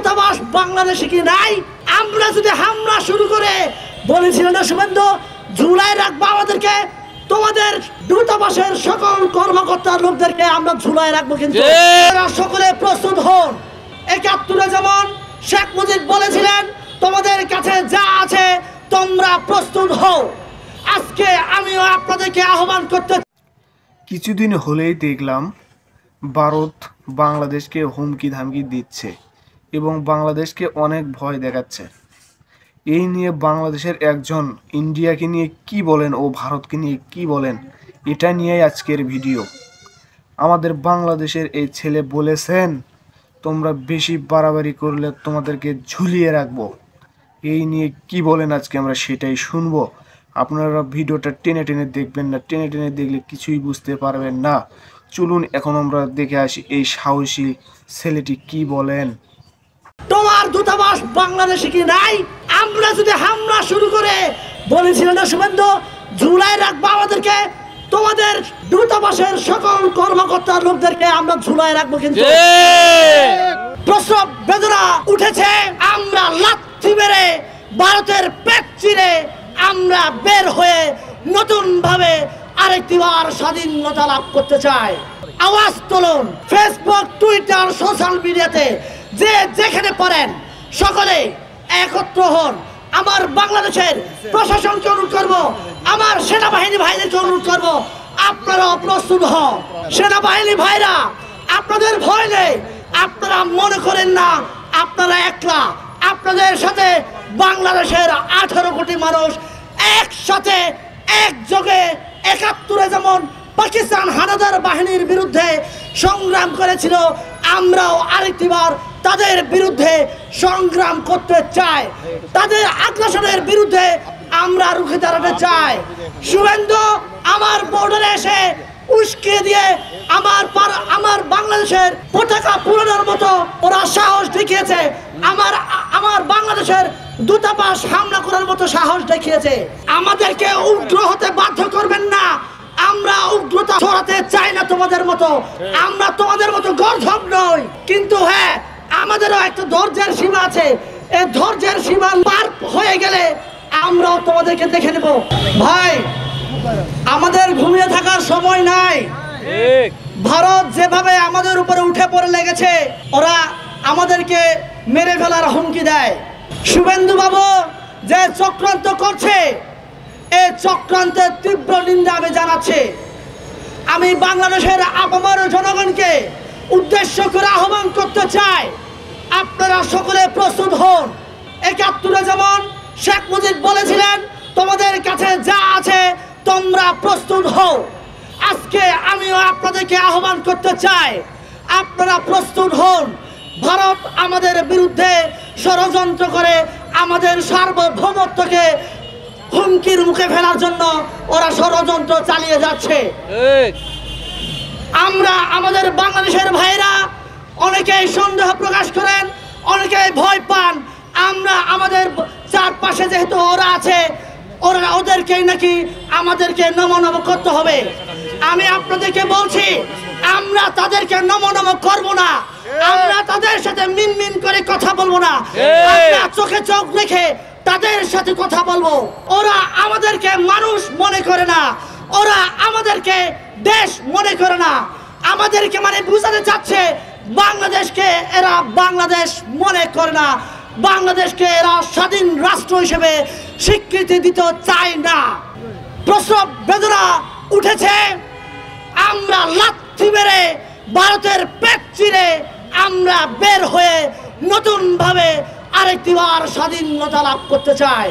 দূতাবাস বাংলাদেশে কি নাই? আমরা যদি হামলা শুরু করে বলেছিলেন না শুভেন্দু, ঝুলাই রাখবো আমাদেরকে, তোমাদের দূতাবাসের সকল কর্মকর্তা লোকদেরকে আমরা ঝুলাই রাখবো। কিন্তু সকলে প্রস্তুত হন। ৭১ যেমন শেখ মুজিব বলেছিলেন, তোমাদের কাছে যা আছে তোমরা প্রস্তুত হও। আজকে আমিও আপনাদেরকে আহ্বান করতে। কিছুদিন হলেই দেখলাম ভারত বাংলাদেশকে হুমকি ধামকি দিচ্ছে এবং বাংলাদেশকে অনেক ভয় দেখাচ্ছে। এই নিয়ে বাংলাদেশের একজন ইন্ডিয়াকে নিয়ে কি বলেন ও ভারতকে নিয়ে কি বলেন, এটা নিয়েই আজকের ভিডিও। আমাদের বাংলাদেশের এই ছেলে বলেছেন, তোমরা বেশি বাড়াবাড়ি করলে তোমাদেরকে ঝুলিয়ে রাখবো। এই নিয়ে কি বলেন আজকে আমরা সেটাই শুনবো। আপনারা ভিডিওটা টেনে টেনে দেখবেন না, টেনে টেনে দেখলে কিছুই বুঝতে পারবেন না। চলুন এখন আমরা দেখে আসি এই সাহসী ছেলেটি কি বলেন। তোমার দূতাবাস বাংলাদেশে কি নাই? আমরা যদি হামলা শুরু করে বলেছিলেন না শুভেন্দু, ঝুলাই রাখবো আমাদেরকে, তোমাদের দূতাবাসের সকল কর্মকর্তা লোকদেরকে আমরা ঝুলাই রাখবো। কিন্তু প্রসব বেদনা উঠেছে, আমরা লাথি মেরে ভারতের পেট চিরে আমরা বের হয়ে নতুন ভাবে আরেকটিবার স্বাধীনতা লাভ করতে চাই। আওয়াজ তুলুন, ফেসবুক, টুইটার, সোশ্যাল মিডিয়াতে যে যেখানে পারেন সকলে একত্র হন। আমার বাংলাদেশের প্রশাসনকে অনুরোধ করবো, আমার সেনাবাহিনী ভাইদেরকে অনুরোধ করবো, আপনারাও প্রস্তুত হন। সেনাবাহিনী ভাইরা, আপনাদের ভয় নেই, আপনারা মনে করেন না আপনারা একলা। আপনাদের সাথে বাংলাদেশের 18 কোটি মানুষ একসাথে একযোগে ৭১ যেমন পাকিস্তান হানাদার বাহিনীর বিরুদ্ধে সংগ্রাম করেছিল, আমরাও আরেকটিবার তাদের বিরুদ্ধে সংগ্রাম করতে চাই। তাদের আগ্রাসনের বিরুদ্ধে আমরা রুখে দাঁড়াতে চাই। শুভেন্দু আমার বর্ডারে এসে উস্কে দিয়ে আমার বাংলাদেশের পতাকা পুরানোর মতো ওরা সাহস দেখিয়েছে। আমার বাংলাদেশের দূতাবাস হামলা করার মতো সাহস দেখিয়েছে। আমাদেরকে উগ্র হতে বাধ্য করবেন না। আমরা উগ্রতা ছড়াতে চাই না তোমাদের মতো। আমরা তোমাদের মতো গর্ধব নই। কিন্তু হ্যাঁ, আমাদেরও একটা ধৈর্যের সীমা আছে। এই ধৈর্যের সীমা পার হয়ে গেলে আমরাও তোমাদেরকে দেখে নেব। ভাই, আমাদের ঘুমিয়ে থাকার সময় নাই। ভারত যেভাবে আমাদের উপরে উঠে পড়ে লেগেছে, ওরা আমাদেরকে মেরে ফেলার হুমকি দেয়। শুভেন্দু বাবু যে চক্রান্ত করছে, এই চক্রান্তের তীব্র নিন্দা আমি জানাচ্ছি। আমি বাংলাদেশের আপামর জনগণকে উদ্দেশ্য করে আহ্বান করতে চাই, আপনারা সকলে প্রস্তুত হন। ৭১ যেমন শেখ মুজিব বলেছিলেন, তোমাদের কাছে যা আছে তোমরা প্রস্তুত হও। আজকে আমিও আপনাদেরকে আহ্বান করতে চাই, আপনারা প্রস্তুত হন। ভারত আমাদের বিরুদ্ধে ষড়যন্ত্র করে আমাদের সার্বভৌমত্বকে হুমকির মুখে ফেলার জন্য ওরা ষড়যন্ত্র চালিয়ে যাচ্ছে। আমরা আমাদের বাংলাদেশের ভাইরা অনেকেই সন্দেহ প্রকাশ করেন, অনেকেই ভয় পান। আমরা আমাদের চারপাশে যেহেতু ওরা আছে, ওদেরকেই নাকি আমাদেরকে নমনম করতে হবে। আমি আপনাদেরকে বলছি, আমরা তাদেরকে নমনম করব না। আমরা তাদের সাথে মিনমিন করে কথা বলবো না। আমরা চোখে চোখ রেখে তাদের সাথে কথা বলবো। ওরা আমাদেরকে মানুষ মনে করে না, ওরা আমাদেরকে দেশ মনে করে না। আমাদেরকে মানে বুঝাতে চাচ্ছে বাংলাদেশকে এরা বাংলাদেশ মনে করে না, বাংলাদেশকে এরা স্বাধীন রাষ্ট্র হিসেবে স্বীকৃতি দিতে চায় না। প্রসব বেদনা উঠেছে, আমরা লাথি মেরে ভারতের পেট চিরে আমরা বের হয়ে নতুন ভাবে আরেকটিবার স্বাধীনতা লাভ করতে চাই।